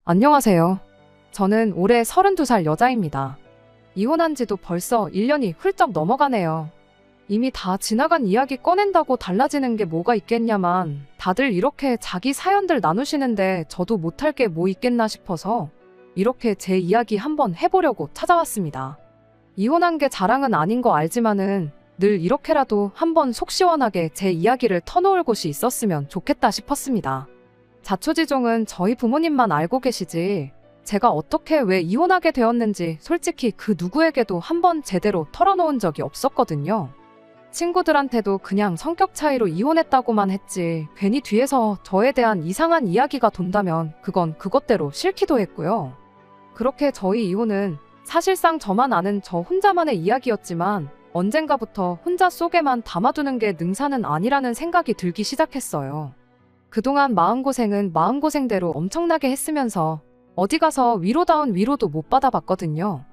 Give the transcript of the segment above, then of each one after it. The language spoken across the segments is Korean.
안녕하세요. 저는 올해 32살 여자입니다. 이혼한 지도 벌써 1년이 훌쩍 넘어가네요. 이미 다 지나간 이야기 꺼낸다고 달라지는 게 뭐가 있겠냐만 다들 이렇게 자기 사연들 나누시는데 저도 못할 게 뭐 있겠나 싶어서 이렇게 제 이야기 한번 해보려고 찾아왔습니다. 이혼한 게 자랑은 아닌 거 알지만은 늘 이렇게라도 한번 속 시원하게 제 이야기를 터놓을 곳이 있었으면 좋겠다 싶었습니다. 자초지종은 저희 부모님만 알고 계시지 제가 어떻게 왜 이혼하게 되었는지 솔직히 그 누구에게도 한번 제대로 털어놓은 적이 없었거든요. 친구들한테도 그냥 성격 차이로 이혼했다고만 했지 괜히 뒤에서 저에 대한 이상한 이야기가 돈다면 그건 그것대로 싫기도 했고요. 그렇게 저희 이혼은 사실상 저만 아는 저 혼자만의 이야기였지만 언젠가부터 혼자 속에만 담아두는 게 능사는 아니라는 생각이 들기 시작했어요. 그동안 마음고생은 마음고생대로 엄청나게 했으면서 어디 가서 위로다운 위로도 못 받아봤거든요.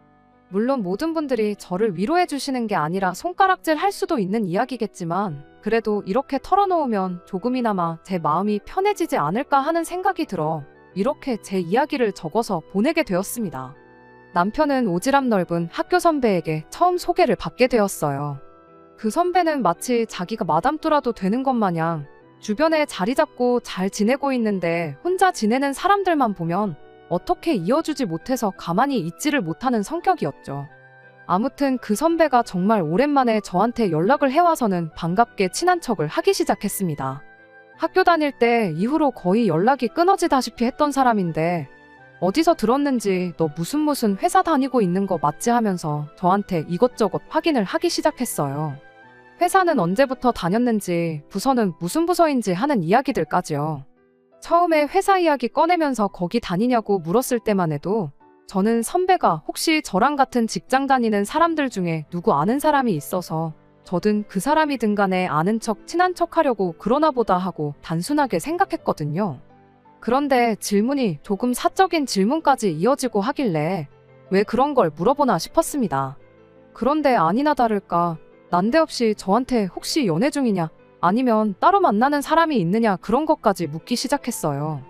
물론 모든 분들이 저를 위로해 주시는 게 아니라 손가락질 할 수도 있는 이야기겠지만 그래도 이렇게 털어놓으면 조금이나마 제 마음이 편해지지 않을까 하는 생각이 들어 이렇게 제 이야기를 적어서 보내게 되었습니다. 남편은 오지랖 넓은 학교 선배에게 처음 소개를 받게 되었어요. 그 선배는 마치 자기가 마담뚜라도 되는 것 마냥 주변에 자리 잡고 잘 지내고 있는데 혼자 지내는 사람들만 보면 어떻게 이어주지 못해서 가만히 있지를 못하는 성격이었죠. 아무튼 그 선배가 정말 오랜만에 저한테 연락을 해와서는 반갑게 친한 척을 하기 시작했습니다. 학교 다닐 때 이후로 거의 연락이 끊어지다시피 했던 사람인데 어디서 들었는지 너 무슨 회사 다니고 있는 거 맞지 하면서 저한테 이것저것 확인을 하기 시작했어요. 회사는 언제부터 다녔는지, 부서는 무슨 부서인지 하는 이야기들까지요. 처음에 회사 이야기 꺼내면서 거기 다니냐고 물었을 때만 해도 저는 선배가 혹시 저랑 같은 직장 다니는 사람들 중에 누구 아는 사람이 있어서 저든 그 사람이든 간에 아는 척 친한 척 하려고 그러나 보다 하고 단순하게 생각했거든요. 그런데 질문이 조금 사적인 질문까지 이어지고 하길래 왜 그런 걸 물어보나 싶었습니다. 그런데 아니나 다를까 난데없이 저한테 혹시 연애 중이냐 아니면 따로 만나는 사람이 있느냐 그런 것까지 묻기 시작했어요.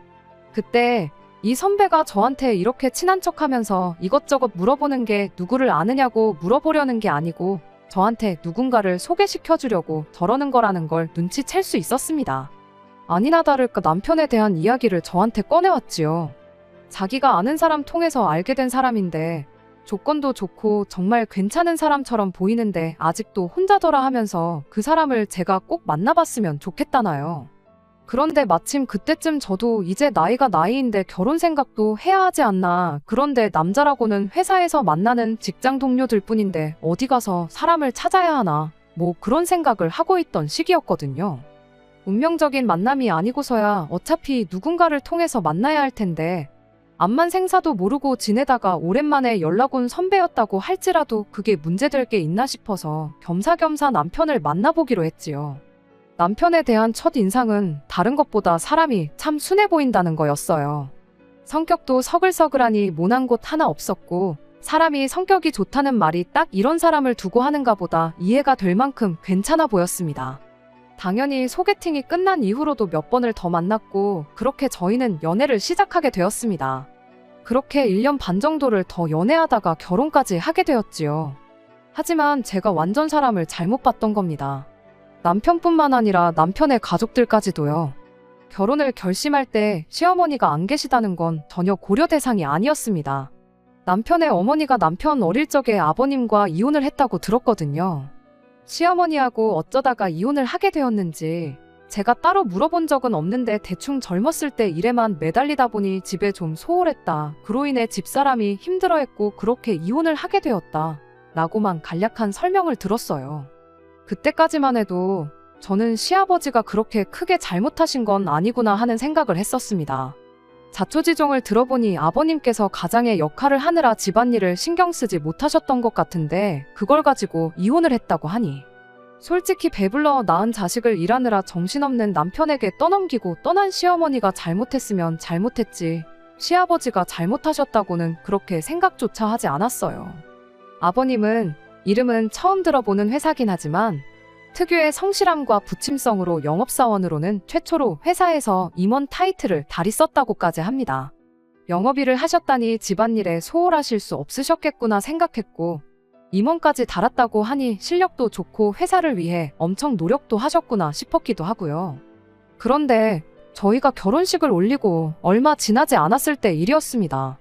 그때 이 선배가 저한테 이렇게 친한 척하면서 이것저것 물어보는 게 누구를 아느냐고 물어보려는 게 아니고 저한테 누군가를 소개시켜주려고 저러는 거라는 걸 눈치챌 수 있었습니다. 아니나 다를까 남편에 대한 이야기를 저한테 꺼내왔지요. 자기가 아는 사람 통해서 알게 된 사람인데 조건도 좋고 정말 괜찮은 사람처럼 보이는데 아직도 혼자더라 하면서 그 사람을 제가 꼭 만나봤으면 좋겠다나요. 그런데 마침 그때쯤 저도 이제 나이가 나이인데 결혼 생각도 해야 하지 않나. 그런데 남자라고는 회사에서 만나는 직장 동료들 뿐인데 어디 가서 사람을 찾아야 하나. 뭐 그런 생각을 하고 있던 시기였거든요. 운명적인 만남이 아니고서야 어차피 누군가를 통해서 만나야 할 텐데 암만 생사도 모르고 지내다가 오랜만에 연락 온 선배였다고 할지라도 그게 문제될 게 있나 싶어서 겸사겸사 남편을 만나보기로 했지요. 남편에 대한 첫 인상은 다른 것보다 사람이 참 순해 보인다는 거였어요. 성격도 서글서글하니 모난 곳 하나 없었고 사람이 성격이 좋다는 말이 딱 이런 사람을 두고 하는가 보다 이해가 될 만큼 괜찮아 보였습니다. 당연히 소개팅이 끝난 이후로도 몇 번을 더 만났고 그렇게 저희는 연애를 시작하게 되었습니다. 그렇게 1년 반 정도를 더 연애하다가 결혼까지 하게 되었지요. 하지만 제가 완전 사람을 잘못 봤던 겁니다. 남편뿐만 아니라 남편의 가족들까지도요. 결혼을 결심할 때 시어머니가 안 계시다는 건 전혀 고려 대상이 아니었습니다. 남편의 어머니가 남편 어릴 적에 아버님과 이혼을 했다고 들었거든요. 시어머니하고 어쩌다가 이혼을 하게 되었는지 제가 따로 물어본 적은 없는데 대충 젊었을 때 일에만 매달리다 보니 집에 좀 소홀했다. 그로 인해 집사람이 힘들어했고 그렇게 이혼을 하게 되었다. 라고만 간략한 설명을 들었어요. 그때까지만 해도 저는 시아버지가 그렇게 크게 잘못하신 건 아니구나 하는 생각을 했었습니다. 자초지종을 들어보니 아버님께서 가장의 역할을 하느라 집안일을 신경 쓰지 못하셨던 것 같은데 그걸 가지고 이혼을 했다고 하니 솔직히 배불러 낳은 자식을 일하느라 정신없는 남편에게 떠넘기고 떠난 시어머니가 잘못했으면 잘못했지 시아버지가 잘못하셨다고는 그렇게 생각조차 하지 않았어요. 아버님은 이름은 처음 들어보는 회사긴 하지만 특유의 성실함과 부침성으로 영업사원으로는 최초로 회사에서 임원 타이틀을 달이 썼다고까지 합니다. 영업일을 하셨다니 집안일에 소홀하실 수 없으셨겠구나 생각했고, 임원까지 달았다고 하니 실력도 좋고 회사를 위해 엄청 노력도 하셨구나 싶었기도 하고요. 그런데 저희가 결혼식을 올리고 얼마 지나지 않았을 때 일이었습니다.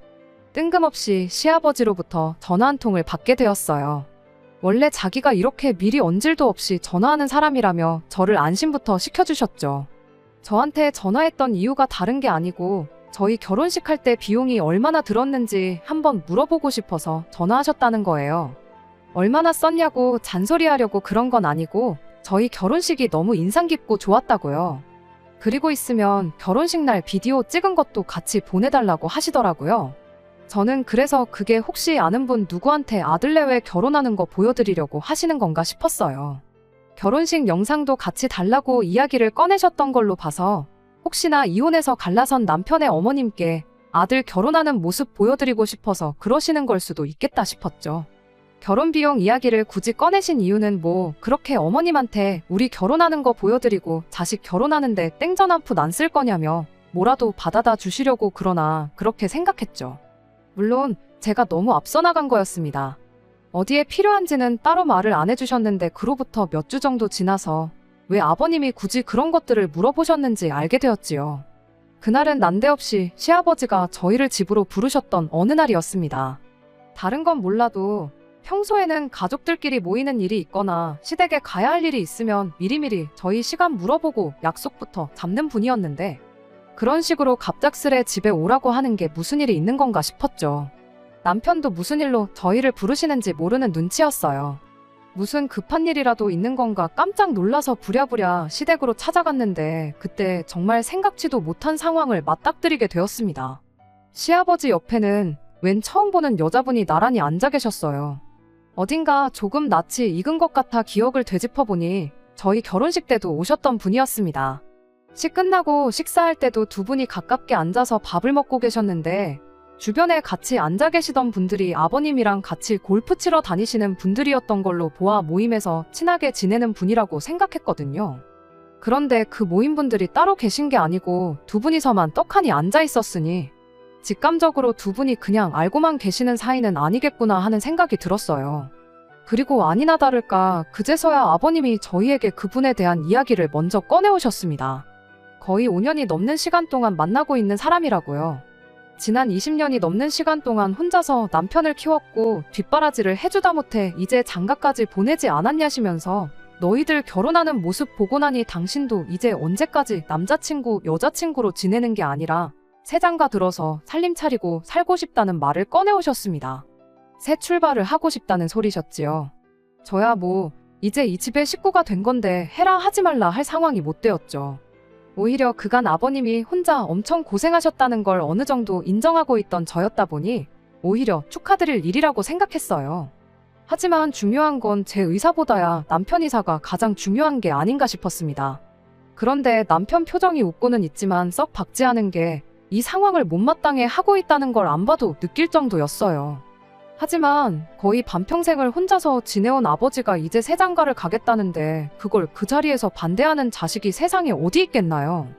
뜬금없이 시아버지로부터 전화 한 통을 받게 되었어요. 원래 자기가 이렇게 미리 언질도 없이 전화하는 사람이라며 저를 안심부터 시켜주셨죠. 저한테 전화했던 이유가 다른 게 아니고 저희 결혼식 할 때 비용이 얼마나 들었는지 한번 물어보고 싶어서 전화하셨다는 거예요. 얼마나 썼냐고 잔소리하려고 그런 건 아니고 저희 결혼식이 너무 인상 깊고 좋았다고요. 그리고 있으면 결혼식 날 비디오 찍은 것도 같이 보내달라고 하시더라고요. 저는 그래서 그게 혹시 아는 분 누구한테 아들 내외 결혼하는 거 보여드리려고 하시는 건가 싶었어요. 결혼식 영상도 같이 달라고 이야기를 꺼내셨던 걸로 봐서 혹시나 이혼해서 갈라선 남편의 어머님께 아들 결혼하는 모습 보여드리고 싶어서 그러시는 걸 수도 있겠다 싶었죠. 결혼 비용 이야기를 굳이 꺼내신 이유는 뭐 그렇게 어머님한테 우리 결혼하는 거 보여드리고 자식 결혼하는데 땡전 한 푼 안 쓸 거냐며 뭐라도 받아다 주시려고 그러나 그렇게 생각했죠. 물론 제가 너무 앞서 나간 거였습니다. 어디에 필요한지는 따로 말을 안 해주셨는데 그로부터 몇 주 정도 지나서 왜 아버님이 굳이 그런 것들을 물어보셨는지 알게 되었지요. 그날은 난데없이 시아버지가 저희를 집으로 부르셨던 어느 날이었습니다. 다른 건 몰라도 평소에는 가족들끼리 모이는 일이 있거나 시댁에 가야 할 일이 있으면 미리미리 저희 시간 물어보고 약속부터 잡는 분이었는데 그런 식으로 갑작스레 집에 오라고 하는 게 무슨 일이 있는 건가 싶었죠. 남편도 무슨 일로 저희를 부르시는지 모르는 눈치였어요. 무슨 급한 일이라도 있는 건가 깜짝 놀라서 부랴부랴 시댁으로 찾아갔는데 그때 정말 생각지도 못한 상황을 맞닥뜨리게 되었습니다. 시아버지 옆에는 웬 처음 보는 여자분이 나란히 앉아 계셨어요. 어딘가 조금 낯이 익은 것 같아 기억을 되짚어보니 저희 결혼식 때도 오셨던 분이었습니다. 식 끝나고 식사할 때도 두 분이 가깝게 앉아서 밥을 먹고 계셨는데 주변에 같이 앉아 계시던 분들이 아버님이랑 같이 골프 치러 다니시는 분들이었던 걸로 보아 모임에서 친하게 지내는 분이라고 생각했거든요. 그런데 그 모임분들이 따로 계신 게 아니고 두 분이서만 떡하니 앉아 있었으니 직감적으로 두 분이 그냥 알고만 계시는 사이는 아니겠구나 하는 생각이 들었어요. 그리고 아니나 다를까 그제서야 아버님이 저희에게 그분에 대한 이야기를 먼저 꺼내오셨습니다. 거의 5년이 넘는 시간 동안 만나고 있는 사람이라고요. 지난 20년이 넘는 시간 동안 혼자서 남편을 키웠고 뒷바라지를 해주다 못해 이제 장가까지 보내지 않았냐시면서 너희들 결혼하는 모습 보고 나니 당신도 이제 언제까지 남자친구, 여자친구로 지내는 게 아니라 새 장가 들어서 살림 차리고 살고 싶다는 말을 꺼내오셨습니다. 새 출발을 하고 싶다는 소리셨지요. 저야 뭐 이제 이 집의 식구가 된 건데 해라 하지 말라 할 상황이 못 되었죠. 오히려 그간 아버님이 혼자 엄청 고생하셨다는 걸 어느 정도 인정하고 있던 저였다 보니 오히려 축하드릴 일이라고 생각했어요. 하지만 중요한 건 제 의사보다야 남편 의사가 가장 중요한 게 아닌가 싶었습니다. 그런데 남편 표정이 웃고는 있지만 썩 박지하는 게 이 상황을 못마땅해 하고 있다는 걸 안 봐도 느낄 정도였어요. 하지만 거의 반평생을 혼자서 지내온 아버지가 이제 새 장가를 가겠다는데 그걸 그 자리에서 반대하는 자식이 세상에 어디 있겠나요?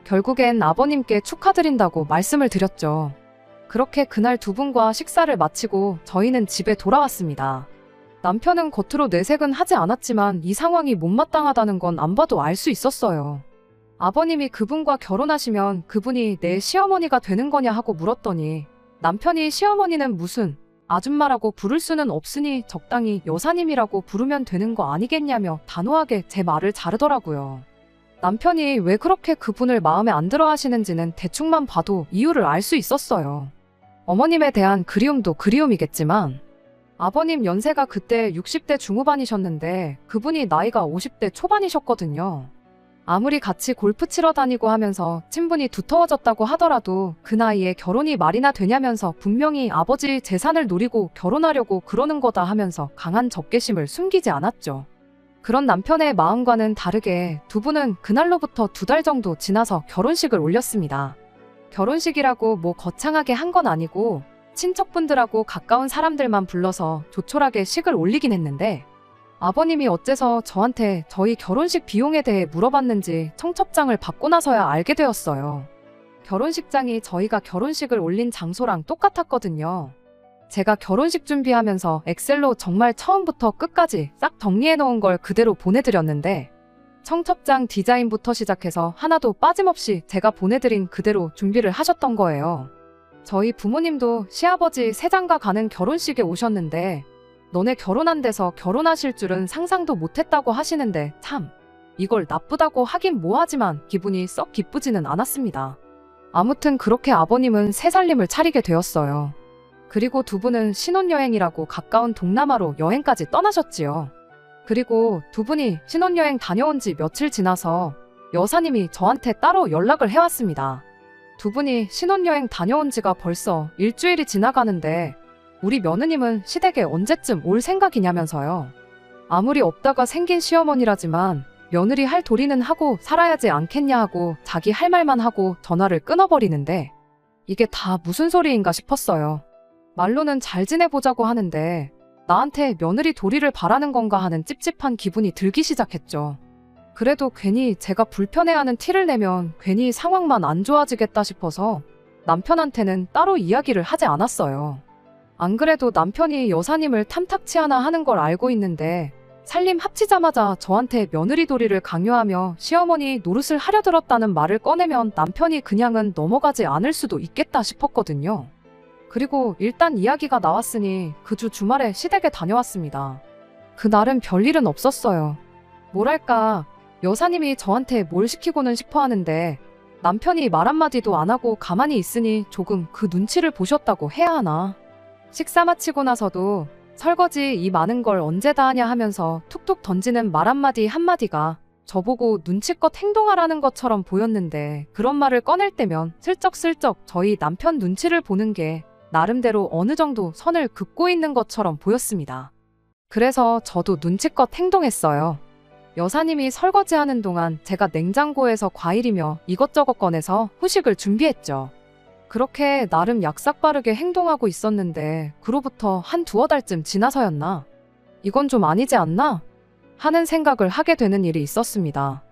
결국엔 아버님께 축하드린다고 말씀을 드렸죠. 그렇게 그날 두 분과 식사를 마치고 저희는 집에 돌아왔습니다. 남편은 겉으로 내색은 하지 않았지만 이 상황이 못마땅하다는 건 안 봐도 알 수 있었어요. 아버님이 그분과 결혼하시면 그분이 내 시어머니가 되는 거냐 하고 물었더니 남편이 시어머니는 무슨 아줌마라고 부를 수는 없으니 적당히 여사님이라고 부르면 되는 거 아니겠냐며 단호하게 제 말을 자르더라고요. 남편이 왜 그렇게 그분을 마음에 안 들어 하시는지는 대충만 봐도 이유를 알 수 있었어요. 어머님에 대한 그리움도 그리움이겠지만 아버님 연세가 그때 60대 중후반이셨는데 그분이 나이가 50대 초반이셨거든요. 아무리 같이 골프 치러 다니고 하면서 친분이 두터워졌다고 하더라도 그 나이에 결혼이 말이나 되냐면서 분명히 아버지 재산을 노리고 결혼하려고 그러는 거다 하면서 강한 적개심을 숨기지 않았죠. 그런 남편의 마음과는 다르게 두 분은 그날로부터 2달 정도 지나서 결혼식을 올렸습니다. 결혼식이라고 뭐 거창하게 한 건 아니고 친척분들하고 가까운 사람들만 불러서 조촐하게 식을 올리긴 했는데 아버님이 어째서 저한테 저희 결혼식 비용에 대해 물어봤는지 청첩장을 받고 나서야 알게 되었어요. 결혼식장이 저희가 결혼식을 올린 장소랑 똑같았거든요. 제가 결혼식 준비하면서 엑셀로 정말 처음부터 끝까지 싹 정리해 놓은 걸 그대로 보내드렸는데 청첩장 디자인부터 시작해서 하나도 빠짐없이 제가 보내드린 그대로 준비를 하셨던 거예요. 저희 부모님도 시아버지 새장가 가는 결혼식에 오셨는데 너네 결혼 안 돼서 결혼하실 줄은 상상도 못했다고 하시는데 참 이걸 나쁘다고 하긴 뭐하지만 기분이 썩 기쁘지는 않았습니다. 아무튼 그렇게 아버님은 새 살림을 차리게 되었어요. 그리고 두 분은 신혼여행이라고 가까운 동남아로 여행까지 떠나셨지요. 그리고 두 분이 신혼여행 다녀온 지 며칠 지나서 여사님이 저한테 따로 연락을 해왔습니다. 두 분이 신혼여행 다녀온 지가 벌써 일주일이 지나가는데 우리 며느님은 시댁에 언제쯤 올 생각이냐면서요. 아무리 없다가 생긴 시어머니라지만 며느리 할 도리는 하고 살아야지 않겠냐 하고 자기 할 말만 하고 전화를 끊어버리는데 이게 다 무슨 소리인가 싶었어요. 말로는 잘 지내보자고 하는데 나한테 며느리 도리를 바라는 건가 하는 찝찝한 기분이 들기 시작했죠. 그래도 괜히 제가 불편해하는 티를 내면 괜히 상황만 안 좋아지겠다 싶어서 남편한테는 따로 이야기를 하지 않았어요. 안 그래도 남편이 여사님을 탐탁치 않아 하는 걸 알고 있는데 살림 합치자마자 저한테 며느리 도리를 강요하며 시어머니 노릇을 하려 들었다는 말을 꺼내면 남편이 그냥은 넘어가지 않을 수도 있겠다 싶었거든요. 그리고 일단 이야기가 나왔으니 그 주 주말에 시댁에 다녀왔습니다. 그날은 별일은 없었어요. 뭐랄까 여사님이 저한테 뭘 시키고는 싶어 하는데 남편이 말 한마디도 안 하고 가만히 있으니 조금 그 눈치를 보셨다고 해야 하나. 식사 마치고 나서도 설거지 이 많은 걸 언제 다 하냐 하면서 툭툭 던지는 말 한마디 한마디가 저보고 눈치껏 행동하라는 것처럼 보였는데 그런 말을 꺼낼 때면 슬쩍슬쩍 저희 남편 눈치를 보는 게 나름대로 어느 정도 선을 긋고 있는 것처럼 보였습니다. 그래서 저도 눈치껏 행동했어요. 여사님이 설거지하는 동안 제가 냉장고에서 과일이며 이것저것 꺼내서 후식을 준비했죠. 그렇게 나름 약삭빠르게 행동하고 있었는데 그로부터 한 두어 달쯤 지나서였나? 이건 좀 아니지 않나? 하는 생각을 하게 되는 일이 있었습니다.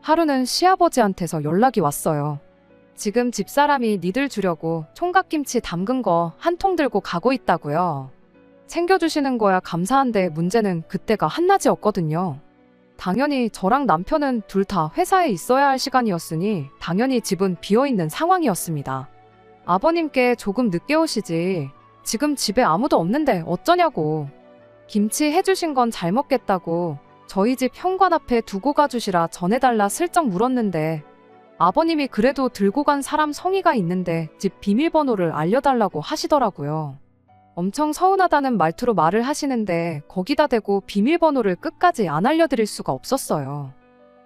하루는 시아버지한테서 연락이 왔어요. 지금 집사람이 니들 주려고 총각김치 담근 거 한 통 들고 가고 있다고요. 챙겨주시는 거야 감사한데 문제는 그때가 한낮이었거든요. 당연히 저랑 남편은 둘 다 회사에 있어야 할 시간이었으니 당연히 집은 비어있는 상황이었습니다. 아버님께 조금 늦게 오시지. 지금 집에 아무도 없는데 어쩌냐고. 김치 해주신 건 잘 먹겠다고 저희 집 현관 앞에 두고 가주시라 전해달라 슬쩍 물었는데 아버님이 그래도 들고 간 사람 성의가 있는데 집 비밀번호를 알려달라고 하시더라고요. 엄청 서운하다는 말투로 말을 하시는데 거기다 대고 비밀번호를 끝까지 안 알려드릴 수가 없었어요.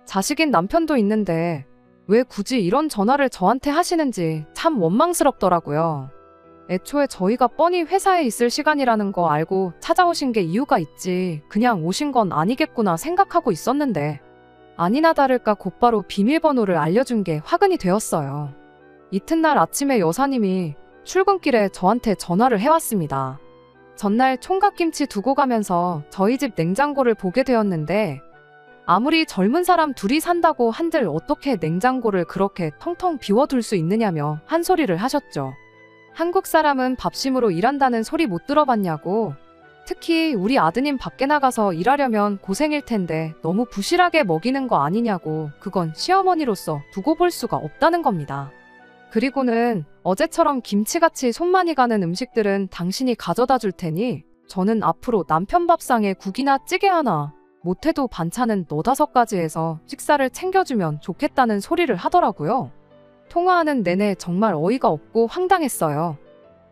자식인 남편도 있는데 왜 굳이 이런 전화를 저한테 하시는지 참 원망스럽더라고요. 애초에 저희가 뻔히 회사에 있을 시간이라는 거 알고 찾아오신 게 이유가 있지 그냥 오신 건 아니겠구나 생각하고 있었는데 아니나 다를까 곧바로 비밀번호를 알려준 게 화근이 되었어요. 이튿날 아침에 여사님이 출근길에 저한테 전화를 해왔습니다. 전날 총각김치 두고 가면서 저희 집 냉장고를 보게 되었는데 아무리 젊은 사람 둘이 산다고 한들 어떻게 냉장고를 그렇게 텅텅 비워둘 수 있느냐며 한 소리를 하셨죠. 한국 사람은 밥심으로 일한다는 소리 못 들어봤냐고. 특히 우리 아드님 밖에 나가서 일하려면 고생일 텐데 너무 부실하게 먹이는 거 아니냐고. 그건 시어머니로서 두고 볼 수가 없다는 겁니다. 그리고는 어제처럼 김치같이 손 많이 가는 음식들은 당신이 가져다 줄 테니 저는 앞으로 남편 밥상에 국이나 찌개 하나 못해도 반찬은 너다섯 가지 해서 식사를 챙겨주면 좋겠다는 소리를 하더라고요. 통화하는 내내 정말 어이가 없고 황당했어요.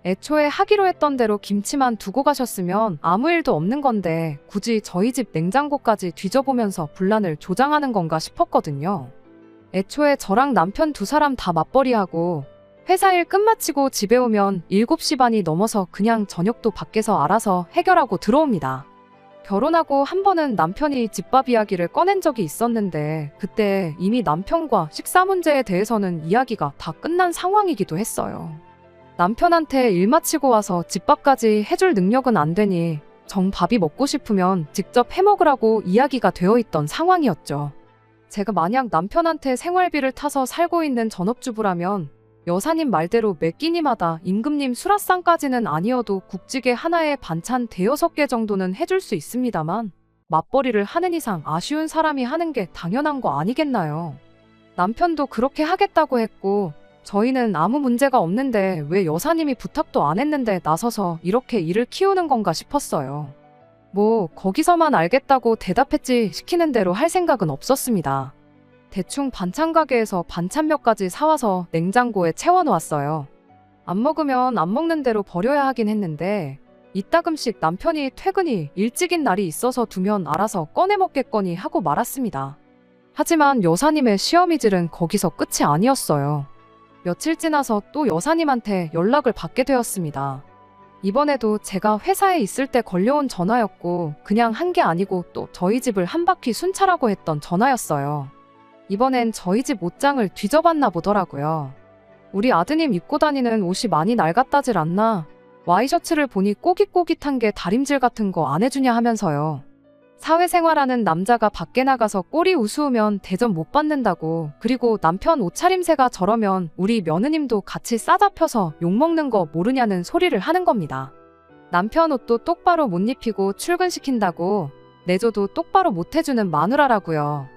애초에 하기로 했던 대로 김치만 두고 가셨으면 아무 일도 없는 건데 굳이 저희 집 냉장고까지 뒤져보면서 분란을 조장하는 건가 싶었거든요. 애초에 저랑 남편 두 사람 다 맞벌이하고 회사 일 끝마치고 집에 오면 7시 반이 넘어서 그냥 저녁도 밖에서 알아서 해결하고 들어옵니다. 결혼하고 한 번은 남편이 집밥 이야기를 꺼낸 적이 있었는데 그때 이미 남편과 식사 문제에 대해서는 이야기가 다 끝난 상황이기도 했어요. 남편한테 일 마치고 와서 집밥까지 해줄 능력은 안 되니 정 밥이 먹고 싶으면 직접 해먹으라고 이야기가 되어 있던 상황이었죠. 제가 만약 남편한테 생활비를 타서 살고 있는 전업주부라면 여사님 말대로 매 끼니마다 임금님 수라상까지는 아니어도 국찌개 하나에 반찬 대여섯 개 정도는 해줄 수 있습니다만 맞벌이를 하는 이상 아쉬운 사람이 하는 게 당연한 거 아니겠나요? 남편도 그렇게 하겠다고 했고 저희는 아무 문제가 없는데 왜 여사님이 부탁도 안 했는데 나서서 이렇게 일을 키우는 건가 싶었어요. 뭐 거기서만 알겠다고 대답했지 시키는 대로 할 생각은 없었습니다. 대충 반찬 가게에서 반찬 몇 가지 사와서 냉장고에 채워놓았어요. 안 먹으면 안 먹는 대로 버려야 하긴 했는데 이따금씩 남편이 퇴근이 일찍인 날이 있어서 두면 알아서 꺼내 먹겠거니 하고 말았습니다. 하지만 여사님의 시어미질은 거기서 끝이 아니었어요. 며칠 지나서 또 여사님한테 연락을 받게 되었습니다. 이번에도 제가 회사에 있을 때 걸려온 전화였고 그냥 한 게 아니고 또 저희 집을 한 바퀴 순찰하고 했던 전화였어요. 이번엔 저희 집 옷장을 뒤져봤나 보더라고요. 우리 아드님 입고 다니는 옷이 많이 낡았다질 않나? 와이셔츠를 보니 꼬깃꼬깃한 게 다림질 같은 거 안 해주냐 하면서요. 사회생활하는 남자가 밖에 나가서 꼬리 우스우면 대접 못 받는다고, 그리고 남편 옷차림새가 저러면 우리 며느님도 같이 싸잡혀서 욕먹는 거 모르냐는 소리를 하는 겁니다. 남편 옷도 똑바로 못 입히고 출근시킨다고 내줘도 똑바로 못 해주는 마누라라고요.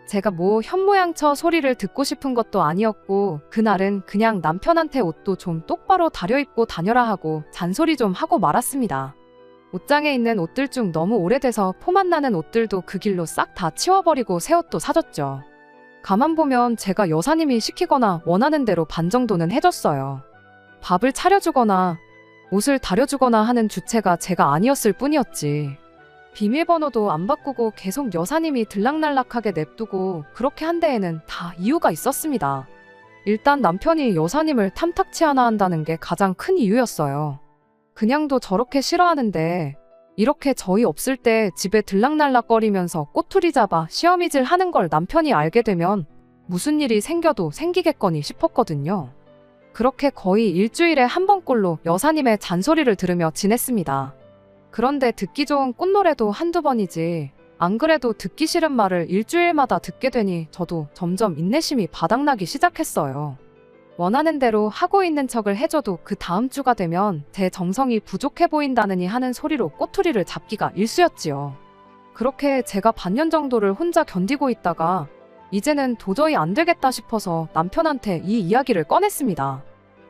제가 뭐 현모양처 소리를 듣고 싶은 것도 아니었고 그날은 그냥 남편한테 옷도 좀 똑바로 다려입고 다녀라 하고 잔소리 좀 하고 말았습니다. 옷장에 있는 옷들 중 너무 오래돼서 포만 나는 옷들도 그 길로 싹 다 치워버리고 새 옷도 사줬죠. 가만 보면 제가 여사님이 시키거나 원하는 대로 반 정도는 해줬어요. 밥을 차려주거나 옷을 다려주거나 하는 주체가 제가 아니었을 뿐이었지. 비밀번호도 안 바꾸고 계속 여사님이 들락날락하게 냅두고 그렇게 한 데에는 다 이유가 있었습니다. 일단 남편이 여사님을 탐탁치 않아 한다는 게 가장 큰 이유였어요. 그냥도 저렇게 싫어하는데 이렇게 저희 없을 때 집에 들락날락거리면서 꼬투리 잡아 시어미질 하는 걸 남편이 알게 되면 무슨 일이 생겨도 생기겠거니 싶었거든요. 그렇게 거의 일주일에 한 번꼴로 여사님의 잔소리를 들으며 지냈습니다. 그런데 듣기 좋은 꽃노래도 한두 번이지 안 그래도 듣기 싫은 말을 일주일마다 듣게 되니 저도 점점 인내심이 바닥나기 시작했어요. 원하는 대로 하고 있는 척을 해줘도 그 다음 주가 되면 제 정성이 부족해 보인다느니 하는 소리로 꼬투리를 잡기가 일쑤였지요. 그렇게 제가 반년 정도를 혼자 견디고 있다가 이제는 도저히 안 되겠다 싶어서 남편한테 이 이야기를 꺼냈습니다.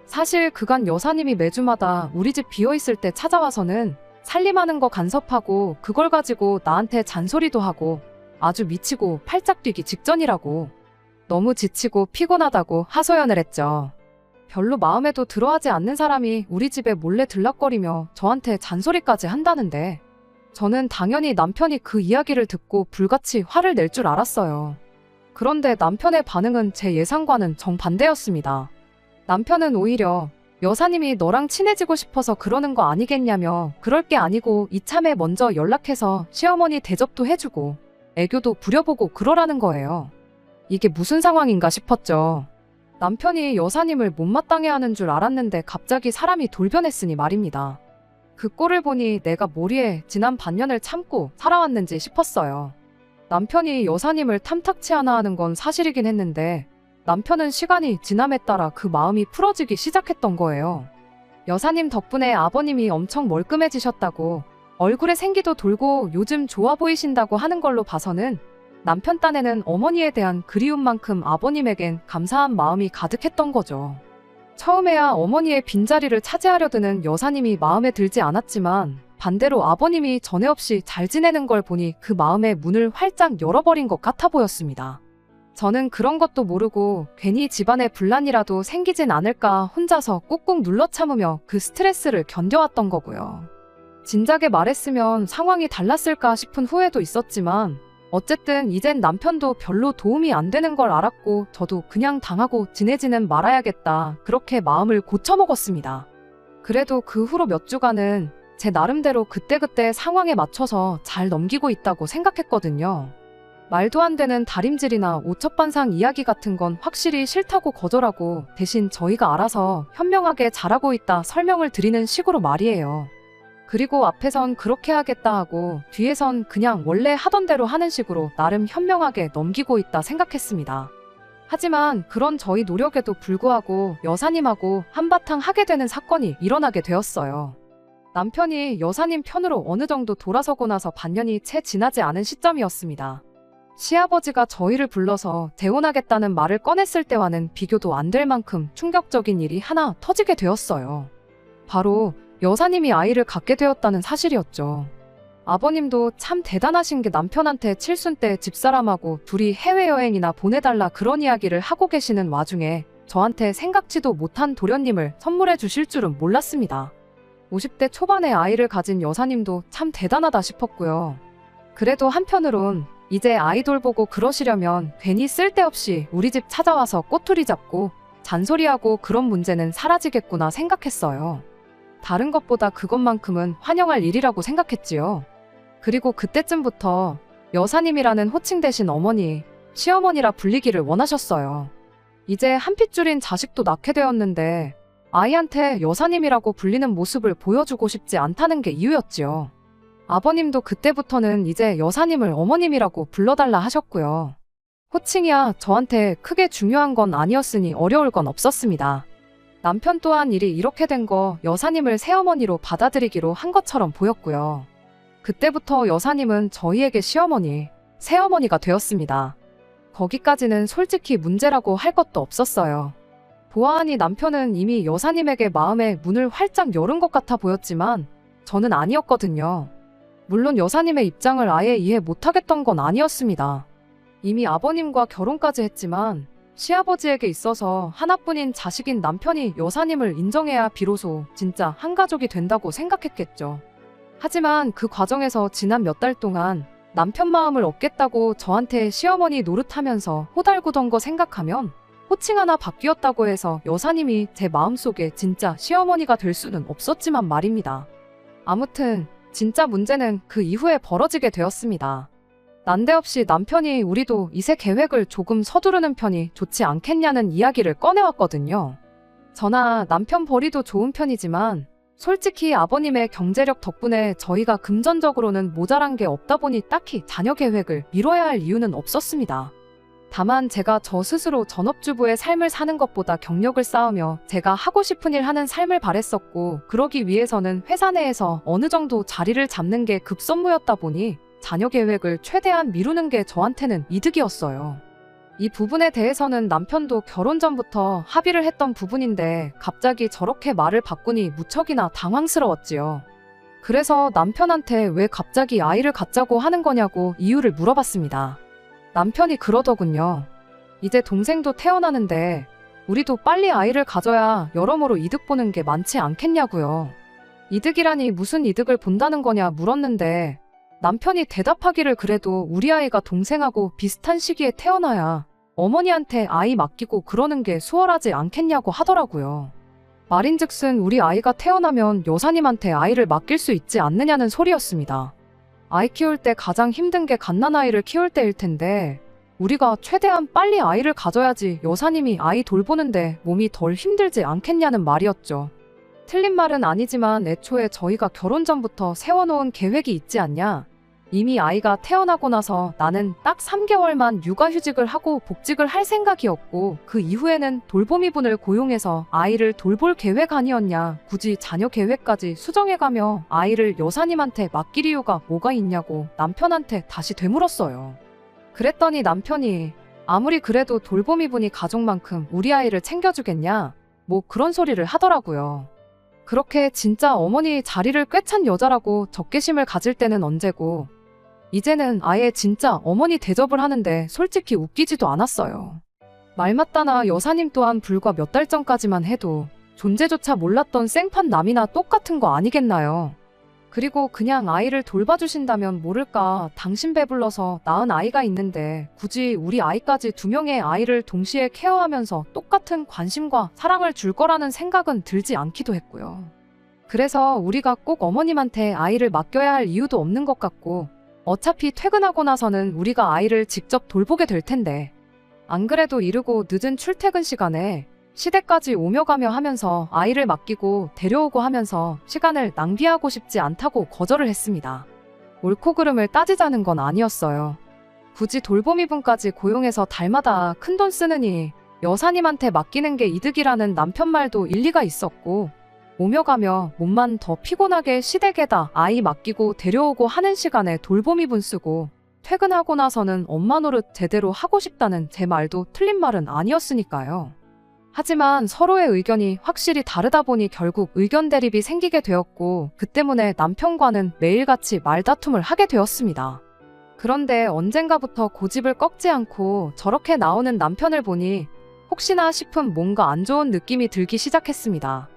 사실 그간 여사님이 매주마다 우리 집 비어있을 때 찾아와서는 살림하는 거 간섭하고 그걸 가지고 나한테 잔소리도 하고 아주 미치고 팔짝 뛰기 직전이라고. 너무 지치고 피곤하다고 하소연을 했죠. 별로 마음에도 들어하지 않는 사람이 우리 집에 몰래 들락거리며 저한테 잔소리까지 한다는데 저는 당연히 남편이 그 이야기를 듣고 불같이 화를 낼 줄 알았어요. 그런데 남편의 반응은 제 예상과는 정반대였습니다. 남편은 오히려 여사님이 너랑 친해지고 싶어서 그러는 거 아니겠냐며 그럴 게 아니고 이참에 먼저 연락해서 시어머니 대접도 해주고 애교도 부려보고 그러라는 거예요. 이게 무슨 상황인가 싶었죠. 남편이 여사님을 못마땅해 하는 줄 알았는데 갑자기 사람이 돌변했으니 말입니다. 그 꼴을 보니 내가 뭐리에 지난 반년을 참고 살아왔는지 싶었어요. 남편이 여사님을 탐탁치 않아 하는 건 사실이긴 했는데 남편은 시간이 지남에 따라 그 마음이 풀어지기 시작했던 거예요. 여사님 덕분에 아버님이 엄청 멀끔해지셨다고 얼굴에 생기도 돌고 요즘 좋아 보이신다고 하는 걸로 봐서는 남편 딴에는 어머니에 대한 그리움만큼 아버님에겐 감사한 마음이 가득했던 거죠. 처음에야 어머니의 빈자리를 차지하려 드는 여사님이 마음에 들지 않았지만 반대로 아버님이 전에 없이 잘 지내는 걸 보니 그 마음의 문을 활짝 열어버린 것 같아 보였습니다. 저는 그런 것도 모르고 괜히 집안에 분란이라도 생기진 않을까 혼자서 꾹꾹 눌러 참으며 그 스트레스를 견뎌왔던 거고요. 진작에 말했으면 상황이 달랐을까 싶은 후회도 있었지만 어쨌든 이젠 남편도 별로 도움이 안 되는 걸 알았고 저도 그냥 당하고 지내지는 말아야겠다 그렇게 마음을 고쳐먹었습니다. 그래도 그 후로 몇 주간은 제 나름대로 그때그때 상황에 맞춰서 잘 넘기고 있다고 생각했거든요. 말도 안 되는 다림질이나 오첩반상 이야기 같은 건 확실히 싫다고 거절하고 대신 저희가 알아서 현명하게 잘하고 있다 설명을 드리는 식으로 말이에요. 그리고 앞에선 그렇게 하겠다 하고 뒤에선 그냥 원래 하던 대로 하는 식으로 나름 현명하게 넘기고 있다 생각했습니다. 하지만 그런 저희 노력에도 불구하고 여사님하고 한바탕 하게 되는 사건이 일어나게 되었어요. 남편이 여사님 편으로 어느 정도 돌아서고 나서 반년이 채 지나지 않은 시점이었습니다. 시아버지가 저희를 불러서 재혼하겠다는 말을 꺼냈을 때와는 비교도 안 될 만큼 충격적인 일이 하나 터지게 되었어요. 바로 여사님이 아이를 갖게 되었다는 사실이었죠. 아버님도 참 대단하신 게 남편한테 칠순 때 집사람하고 둘이 해외여행이나 보내달라 그런 이야기를 하고 계시는 와중에 저한테 생각지도 못한 도련님을 선물해 주실 줄은 몰랐습니다. 50대 초반에 아이를 가진 여사님도 참 대단하다 싶었고요. 그래도 한편으론 이제 아이돌 보고 그러시려면 괜히 쓸데없이 우리 집 찾아와서 꼬투리 잡고 잔소리하고 그런 문제는 사라지겠구나 생각했어요. 다른 것보다 그것만큼은 환영할 일이라고 생각했지요. 그리고 그때쯤부터 여사님이라는 호칭 대신 어머니, 시어머니라 불리기를 원하셨어요. 이제 한 핏줄인 자식도 낳게 되었는데 아이한테 여사님이라고 불리는 모습을 보여주고 싶지 않다는 게 이유였지요. 아버님도 그때부터는 이제 여사님을 어머님이라고 불러달라 하셨고요. 호칭이야 저한테 크게 중요한 건 아니었으니 어려울 건 없었습니다. 남편 또한 일이 이렇게 된 거 여사님을 새어머니로 받아들이기로 한 것처럼 보였고요. 그때부터 여사님은 저희에게 시어머니, 새어머니가 되었습니다. 거기까지는 솔직히 문제라고 할 것도 없었어요. 보아하니 남편은 이미 여사님에게 마음의 문을 활짝 열은 것 같아 보였지만 저는 아니었거든요. 물론 여사님의 입장을 아예 이해 못하겠던 건 아니었습니다. 이미 아버님과 결혼까지 했지만 시아버지에게 있어서 하나뿐인 자식인 남편이 여사님을 인정해야 비로소 진짜 한 가족이 된다고 생각했겠죠. 하지만 그 과정에서 지난 몇 달 동안 남편 마음을 얻겠다고 저한테 시어머니 노릇하면서 호달구던 거 생각하면 호칭 하나 바뀌었다고 해서 여사님이 제 마음속에 진짜 시어머니가 될 수는 없었지만 말입니다. 아무튼 진짜 문제는 그 이후에 벌어지게 되었습니다. 난데없이 남편이 우리도 이세 계획을 조금 서두르는 편이 좋지 않겠냐는 이야기를 꺼내왔거든요. 저나 남편 벌이도 좋은 편이지만 솔직히 아버님의 경제력 덕분에 저희가 금전적으로는 모자란 게 없다 보니 딱히 자녀 계획을 미뤄야 할 이유는 없었습니다. 다만 제가 저 스스로 전업주부의 삶을 사는 것보다 경력을 쌓으며 제가 하고 싶은 일 하는 삶을 바랬었고 그러기 위해서는 회사 내에서 어느 정도 자리를 잡는 게 급선무였다 보니 자녀 계획을 최대한 미루는 게 저한테는 이득이었어요. 이 부분에 대해서는 남편도 결혼 전부터 합의를 했던 부분인데 갑자기 저렇게 말을 바꾸니 무척이나 당황스러웠지요. 그래서 남편한테 왜 갑자기 아이를 갖자고 하는 거냐고 이유를 물어봤습니다. 남편이 그러더군요. 이제 동생도 태어나는데 우리도 빨리 아이를 가져야 여러모로 이득 보는 게 많지 않겠냐고요. 이득이라니 무슨 이득을 본다는 거냐 물었는데 남편이 대답하기를 그래도 우리 아이가 동생하고 비슷한 시기에 태어나야 어머니한테 아이 맡기고 그러는 게 수월하지 않겠냐고 하더라고요. 말인즉슨 우리 아이가 태어나면 여사님한테 아이를 맡길 수 있지 않느냐는 소리였습니다. 아이 키울 때 가장 힘든 게 갓난아이를 키울 때일 텐데 우리가 최대한 빨리 아이를 가져야지 여사님이 아이 돌보는데 몸이 덜 힘들지 않겠냐는 말이었죠. 틀린 말은 아니지만 애초에 저희가 결혼 전부터 세워놓은 계획이 있지 않냐. 이미 아이가 태어나고 나서 나는 딱 3개월만 육아휴직을 하고 복직을 할 생각이었고 그 이후에는 돌보미분을 고용해서 아이를 돌볼 계획 아니었냐. 굳이 자녀 계획까지 수정해가며 아이를 여사님한테 맡길 이유가 뭐가 있냐고 남편한테 다시 되물었어요. 그랬더니 남편이 아무리 그래도 돌보미분이 가족만큼 우리 아이를 챙겨주겠냐. 뭐 그런 소리를 하더라고요. 그렇게 진짜 어머니 자리를 꿰찬 여자라고 적개심을 가질 때는 언제고 이제는 아예 진짜 어머니 대접을 하는데 솔직히 웃기지도 않았어요. 말 맞다나 여사님 또한 불과 몇 달 전까지만 해도 존재조차 몰랐던 생판 남이나 똑같은 거 아니겠나요? 그리고 그냥 아이를 돌봐주신다면 모를까 당신 배불러서 낳은 아이가 있는데 굳이 우리 아이까지 2명의 아이를 동시에 케어하면서 똑같은 관심과 사랑을 줄 거라는 생각은 들지 않기도 했고요. 그래서 우리가 꼭 어머님한테 아이를 맡겨야 할 이유도 없는 것 같고 어차피 퇴근하고 나서는 우리가 아이를 직접 돌보게 될 텐데 안 그래도 이르고 늦은 출퇴근 시간에 시댁까지 오며 가며 하면서 아이를 맡기고 데려오고 하면서 시간을 낭비하고 싶지 않다고 거절을 했습니다. 옳고 그름을 따지자는 건 아니었어요. 굳이 돌보미분까지 고용해서 달마다 큰돈 쓰느니 여사님한테 맡기는 게 이득이라는 남편 말도 일리가 있었고, 오며 가며 몸만 더 피곤하게 시댁에다 아이 맡기고 데려오고 하는 시간에 돌보미분 쓰고, 퇴근하고 나서는 엄마 노릇 제대로 하고 싶다는 제 말도 틀린 말은 아니었으니까요. 하지만 서로의 의견이 확실히 다르다 보니 결국 의견 대립이 생기게 되었고, 그 때문에 남편과는 매일같이 말다툼을 하게 되었습니다. 그런데 언젠가부터 고집을 꺾지 않고 저렇게 나오는 남편을 보니 혹시나 싶은 뭔가 안 좋은 느낌이 들기 시작했습니다.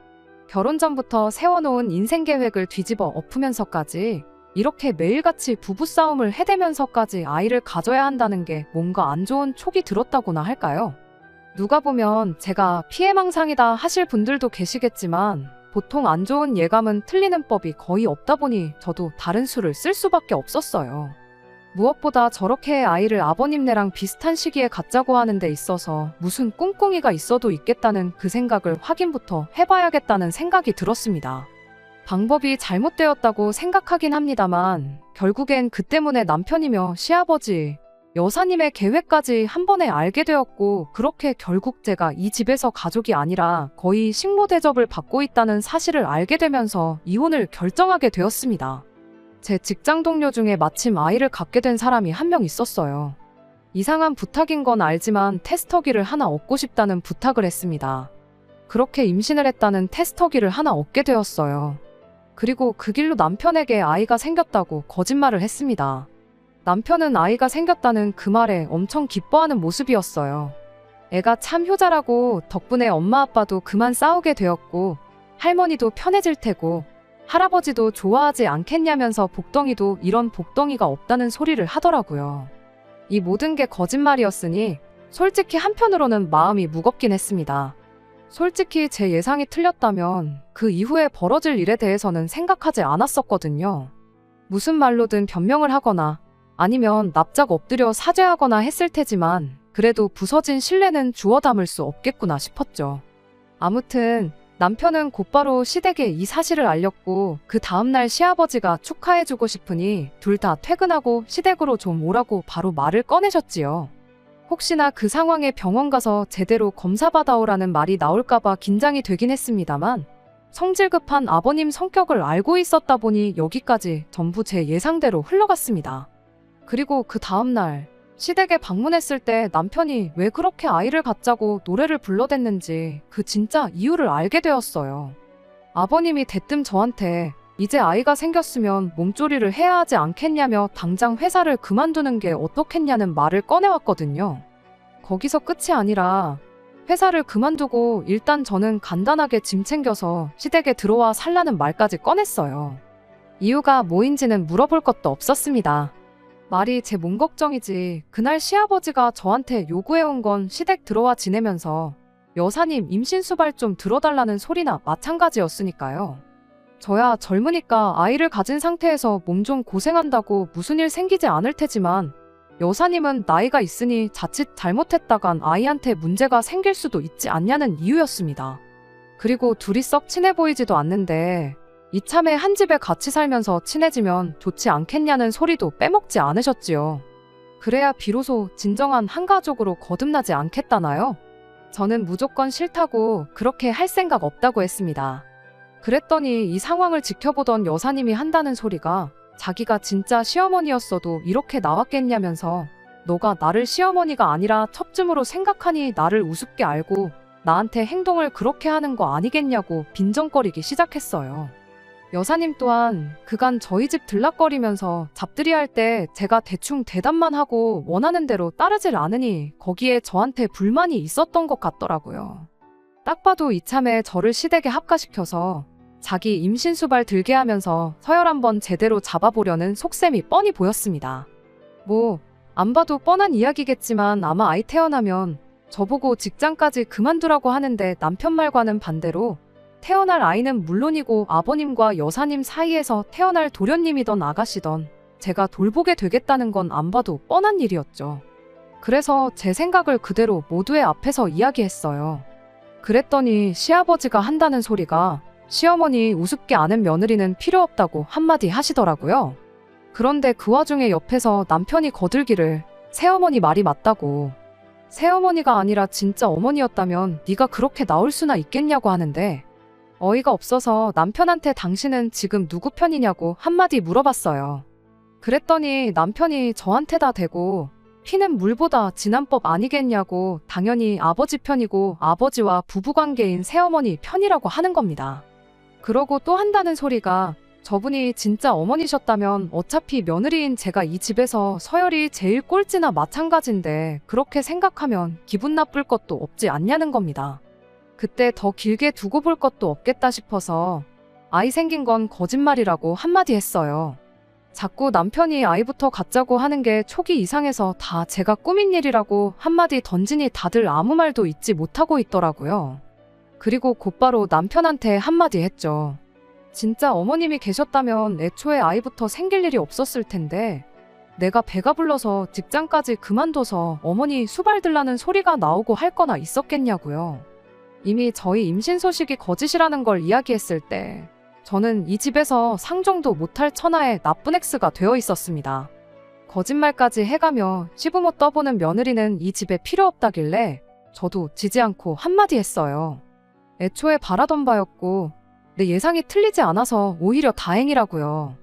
결혼 전부터 세워놓은 인생 계획을 뒤집어 엎으면서까지 이렇게 매일같이 부부싸움을 해대면서까지 아이를 가져야 한다는 게 뭔가 안 좋은 촉이 들었다고나 할까요? 누가 보면 제가 피해망상이다 하실 분들도 계시겠지만, 보통 안 좋은 예감은 틀리는 법이 거의 없다 보니 저도 다른 수를 쓸 수밖에 없었어요. 무엇보다 저렇게 아이를 아버님네랑 비슷한 시기에 갖자고 하는 데 있어서 무슨 꿍꿍이가 있어도 있겠다는 그 생각을 확인부터 해봐야겠다는 생각이 들었습니다. 방법이 잘못되었다고 생각하긴 합니다만, 결국엔 그 때문에 남편이며 시아버지, 여사님의 계획까지 한 번에 알게 되었고, 그렇게 결국 제가 이 집에서 가족이 아니라 거의 식모 대접을 받고 있다는 사실을 알게 되면서 이혼을 결정하게 되었습니다. 제 직장 동료 중에 마침 아이를 갖게 된 사람이 한 명 있었어요. 이상한 부탁인 건 알지만 테스터기를 하나 얻고 싶다는 부탁을 했습니다. 그렇게 임신을 했다는 테스터기를 하나 얻게 되었어요. 그리고 그 길로 남편에게 아이가 생겼다고 거짓말을 했습니다. 남편은 아이가 생겼다는 그 말에 엄청 기뻐하는 모습이었어요. 애가 참 효자라고, 덕분에 엄마 아빠도 그만 싸우게 되었고, 할머니도 편해질 테고, 할아버지도 좋아하지 않겠냐면서 복덩이도 이런 복덩이가 없다는 소리를 하더라고요. 이 모든 게 거짓말이었으니 솔직히 한편으로는 마음이 무겁긴 했습니다. 솔직히 제 예상이 틀렸다면 그 이후에 벌어질 일에 대해서는 생각하지 않았었거든요. 무슨 말로든 변명을 하거나 아니면 납작 엎드려 사죄하거나 했을 테지만, 그래도 부서진 신뢰는 주워 담을 수 없겠구나 싶었죠. 아무튼 남편은 곧바로 시댁에 이 사실을 알렸고, 그 다음날 시아버지가 축하해주고 싶으니 둘 다 퇴근하고 시댁으로 좀 오라고 바로 말을 꺼내셨지요. 혹시나 그 상황에 병원 가서 제대로 검사받아오라는 말이 나올까봐 긴장이 되긴 했습니다만, 성질 급한 아버님 성격을 알고 있었다 보니 여기까지 전부 제 예상대로 흘러갔습니다. 그리고 그 다음날 시댁에 방문했을 때 남편이 왜 그렇게 아이를 갖자고 노래를 불러댔는지 그 진짜 이유를 알게 되었어요. 아버님이 대뜸 저한테 이제 아이가 생겼으면 몸조리를 해야 하지 않겠냐며 당장 회사를 그만두는 게 어떻겠냐는 말을 꺼내왔거든요. 거기서 끝이 아니라 회사를 그만두고 일단 저는 간단하게 짐 챙겨서 시댁에 들어와 살라는 말까지 꺼냈어요. 이유가 뭐인지는 물어볼 것도 없었습니다. 말이 제 몸 걱정이지, 그날 시아버지가 저한테 요구해온 건 시댁 들어와 지내면서 여사님 임신 수발 좀 들어달라는 소리나 마찬가지였으니까요. 저야 젊으니까 아이를 가진 상태에서 몸 좀 고생한다고 무슨 일 생기지 않을 테지만, 여사님은 나이가 있으니 자칫 잘못했다간 아이한테 문제가 생길 수도 있지 않냐는 이유였습니다. 그리고 둘이 썩 친해 보이지도 않는데 이참에 한 집에 같이 살면서 친해지면 좋지 않겠냐는 소리도 빼먹지 않으셨지요. 그래야 비로소 진정한 한 가족으로 거듭나지 않겠다나요? 저는 무조건 싫다고, 그렇게 할 생각 없다고 했습니다. 그랬더니 이 상황을 지켜보던 여사님이 한다는 소리가 자기가 진짜 시어머니였어도 이렇게 나왔겠냐면서, 너가 나를 시어머니가 아니라 첩쯤으로 생각하니 나를 우습게 알고 나한테 행동을 그렇게 하는 거 아니겠냐고 빈정거리기 시작했어요. 여사님 또한 그간 저희 집 들락거리면서 잡들이 할 때 제가 대충 대답만 하고 원하는 대로 따르질 않으니 거기에 저한테 불만이 있었던 것 같더라고요. 딱 봐도 이참에 저를 시댁에 합가시켜서 자기 임신 수발 들게 하면서 서열 한번 제대로 잡아보려는 속셈이 뻔히 보였습니다. 안 봐도 뻔한 이야기겠지만 아마 아이 태어나면 저보고 직장까지 그만두라고 하는데, 남편 말과는 반대로 태어날 아이는 물론이고 아버님과 여사님 사이에서 태어날 도련님이던 아가씨던 제가 돌보게 되겠다는 건 안 봐도 뻔한 일이었죠. 그래서 제 생각을 그대로 모두의 앞에서 이야기했어요. 그랬더니 시아버지가 한다는 소리가, 시어머니 우습게 아는 며느리는 필요 없다고 한마디 하시더라고요. 그런데 그 와중에 옆에서 남편이 거들기를, 새어머니 말이 맞다고. 새어머니가 아니라 진짜 어머니였다면 네가 그렇게 나올 수나 있겠냐고 하는데 어이가 없어서 남편한테 당신은 지금 누구 편이냐고 한마디 물어봤어요. 그랬더니 남편이 저한테다 대고 피는 물보다 진한 법 아니겠냐고 당연히 아버지 편이고 아버지와 부부관계인 새어머니 편이라고 하는 겁니다. 그러고 또 한다는 소리가 저분이 진짜 어머니셨다면 어차피 며느리인 제가 이 집에서 서열이 제일 꼴찌나 마찬가지인데 그렇게 생각하면 기분 나쁠 것도 없지 않냐는 겁니다. 그때 더 길게 두고 볼 것도 없겠다 싶어서 아이 생긴 건 거짓말이라고 한마디 했어요. 자꾸 남편이 아이부터 갖자고 하는 게 촉이 이상해서 다 제가 꾸민 일이라고 한마디 던지니 다들 아무 말도 잊지 못하고 있더라고요. 그리고 곧바로 남편한테 한마디 했죠. 진짜 어머님이 계셨다면 애초에 아이부터 생길 일이 없었을 텐데 내가 배가 불러서 직장까지 그만둬서 어머니 수발들라는 소리가 나오고 할 거나 있었겠냐고요. 이미 저희 임신 소식이 거짓이라는 걸 이야기했을 때 저는 이 집에서 상종도 못할 천하의 나쁜 X가 되어 있었습니다. 거짓말까지 해가며 시부모 떠보는 며느리는 이 집에 필요 없다길래 저도 지지 않고 한마디 했어요. 애초에 바라던 바였고 내 예상이 틀리지 않아서 오히려 다행이라고요.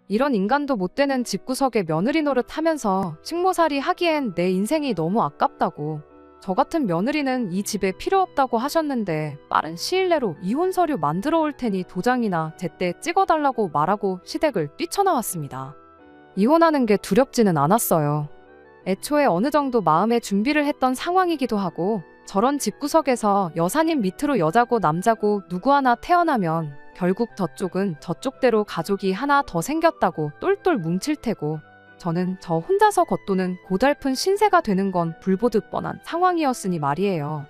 이런 인간도 못 되는 집구석에 며느리 노릇하면서 식모살이 하기엔 내 인생이 너무 아깝다고 저 같은 며느리는 이 집에 필요 없다고 하셨는데 빠른 시일 내로 이혼 서류 만들어 올 테니 도장이나 제때 찍어달라고 말하고 시댁을 뛰쳐나왔습니다. 이혼하는 게 두렵지는 않았어요. 애초에 어느 정도 마음의 준비를 했던 상황이기도 하고 저런 집구석에서 여사님 밑으로 여자고 남자고 누구 하나 태어나면 결국 저쪽은 저쪽대로 가족이 하나 더 생겼다고 똘똘 뭉칠 테고 저는 저 혼자서 겉도는 고달픈 신세가 되는 건 불보듯 뻔한 상황이었으니 말이에요.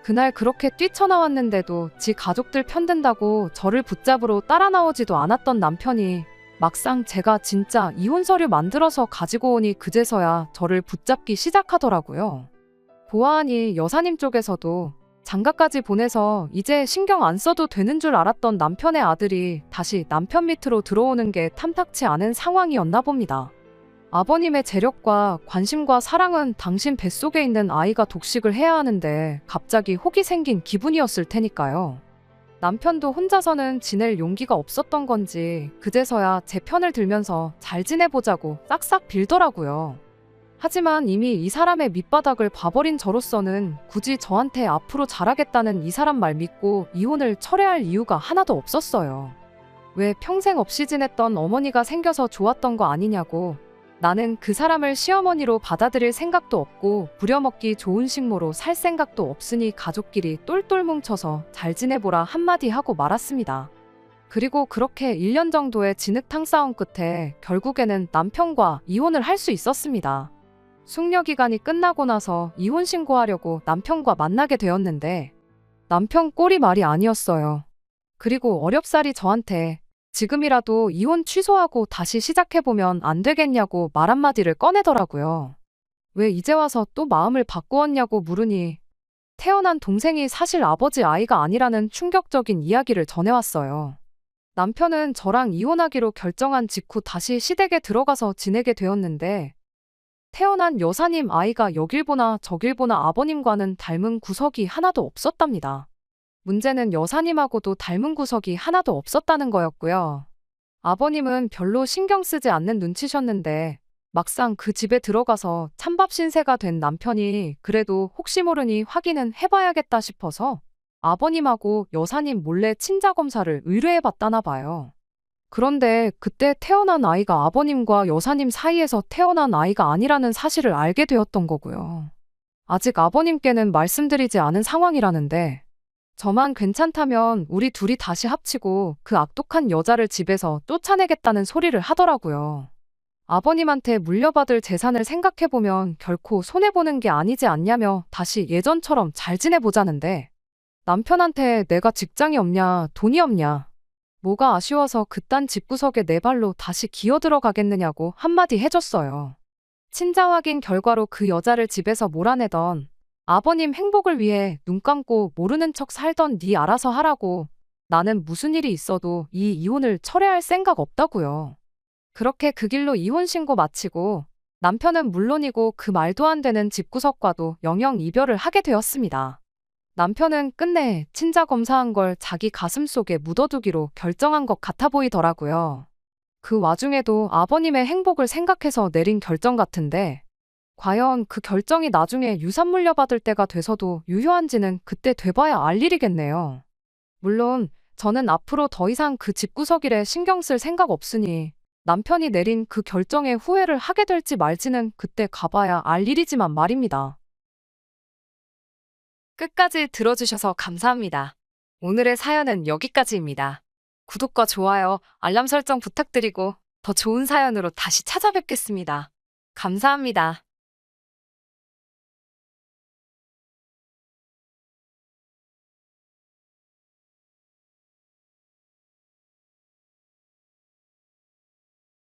그날 그렇게 뛰쳐나왔는데도 지 가족들 편든다고 저를 붙잡으러 따라 나오지도 않았던 남편이 막상 제가 진짜 이혼 서류 만들어서 가지고 오니 그제서야 저를 붙잡기 시작하더라고요. 보아하니 여사님 쪽에서도 장가까지 보내서 이제 신경 안 써도 되는 줄 알았던 남편의 아들이 다시 남편 밑으로 들어오는 게 탐탁치 않은 상황이었나 봅니다. 아버님의 재력과 관심과 사랑은 당신 뱃속에 있는 아이가 독식을 해야 하는데 갑자기 혹이 생긴 기분이었을 테니까요. 남편도 혼자서는 지낼 용기가 없었던 건지 그제서야 제 편을 들면서 잘 지내보자고 싹싹 빌더라고요. 하지만 이미 이 사람의 밑바닥을 봐버린 저로서는 굳이 저한테 앞으로 잘하겠다는 이 사람 말 믿고 이혼을 철회할 이유가 하나도 없었어요. 왜 평생 없이 지냈던 어머니가 생겨서 좋았던 거 아니냐고 나는 그 사람을 시어머니로 받아들일 생각도 없고 부려먹기 좋은 식모로 살 생각도 없으니 가족끼리 똘똘 뭉쳐서 잘 지내보라 한마디 하고 말았습니다. 그리고 그렇게 1년 정도의 진흙탕 싸움 끝에 결국에는 남편과 이혼을 할 수 있었습니다. 숙려 기간이 끝나고 나서 이혼 신고하려고 남편과 만나게 되었는데 남편 꼴이 말이 아니었어요. 그리고 어렵사리 저한테 지금이라도 이혼 취소하고 다시 시작해보면 안 되겠냐고 말 한마디를 꺼내더라고요. 왜 이제 와서 또 마음을 바꾸었냐고 물으니 태어난 동생이 사실 아버지 아이가 아니라는 충격적인 이야기를 전해왔어요. 남편은 저랑 이혼하기로 결정한 직후 다시 시댁에 들어가서 지내게 되었는데 태어난 여사님 아이가 여길 보나 저길 보나 아버님과는 닮은 구석이 하나도 없었답니다. 문제는 여사님하고도 닮은 구석이 하나도 없었다는 거였고요. 아버님은 별로 신경 쓰지 않는 눈치셨는데 막상 그 집에 들어가서 찬밥 신세가 된 남편이 그래도 혹시 모르니 확인은 해봐야겠다 싶어서 아버님하고 여사님 몰래 친자검사를 의뢰해봤다나 봐요. 그런데 그때 태어난 아이가 아버님과 여사님 사이에서 태어난 아이가 아니라는 사실을 알게 되었던 거고요. 아직 아버님께는 말씀드리지 않은 상황이라는데 저만 괜찮다면 우리 둘이 다시 합치고 그 악독한 여자를 집에서 쫓아내겠다는 소리를 하더라고요. 아버님한테 물려받을 재산을 생각해보면 결코 손해보는 게 아니지 않냐며 다시 예전처럼 잘 지내보자는데 남편한테 내가 직장이 없냐, 돈이 없냐, 뭐가 아쉬워서 그딴 집구석에 내 발로 다시 기어들어가겠느냐고 한마디 해줬어요. 친자 확인 결과로 그 여자를 집에서 몰아내던 아버님 행복을 위해 눈 감고 모르는 척 살던 네 알아서 하라고 나는 무슨 일이 있어도 이 이혼을 철회할 생각 없다고요. 그렇게 그 길로 이혼 신고 마치고 남편은 물론이고 그 말도 안 되는 집구석과도 영영 이별을 하게 되었습니다. 남편은 끝내 친자 검사한 걸 자기 가슴 속에 묻어두기로 결정한 것 같아 보이더라고요. 그 와중에도 아버님의 행복을 생각해서 내린 결정 같은데, 과연 그 결정이 나중에 유산 물려받을 때가 돼서도 유효한지는 그때 돼봐야 알 일이겠네요. 물론 저는 앞으로 더 이상 그 집구석일에 신경 쓸 생각 없으니 남편이 내린 그 결정에 후회를 하게 될지 말지는 그때 가봐야 알 일이지만 말입니다. 끝까지 들어주셔서 감사합니다. 오늘의 사연은 여기까지입니다. 구독과 좋아요, 알람 설정 부탁드리고 더 좋은 사연으로 다시 찾아뵙겠습니다. 감사합니다.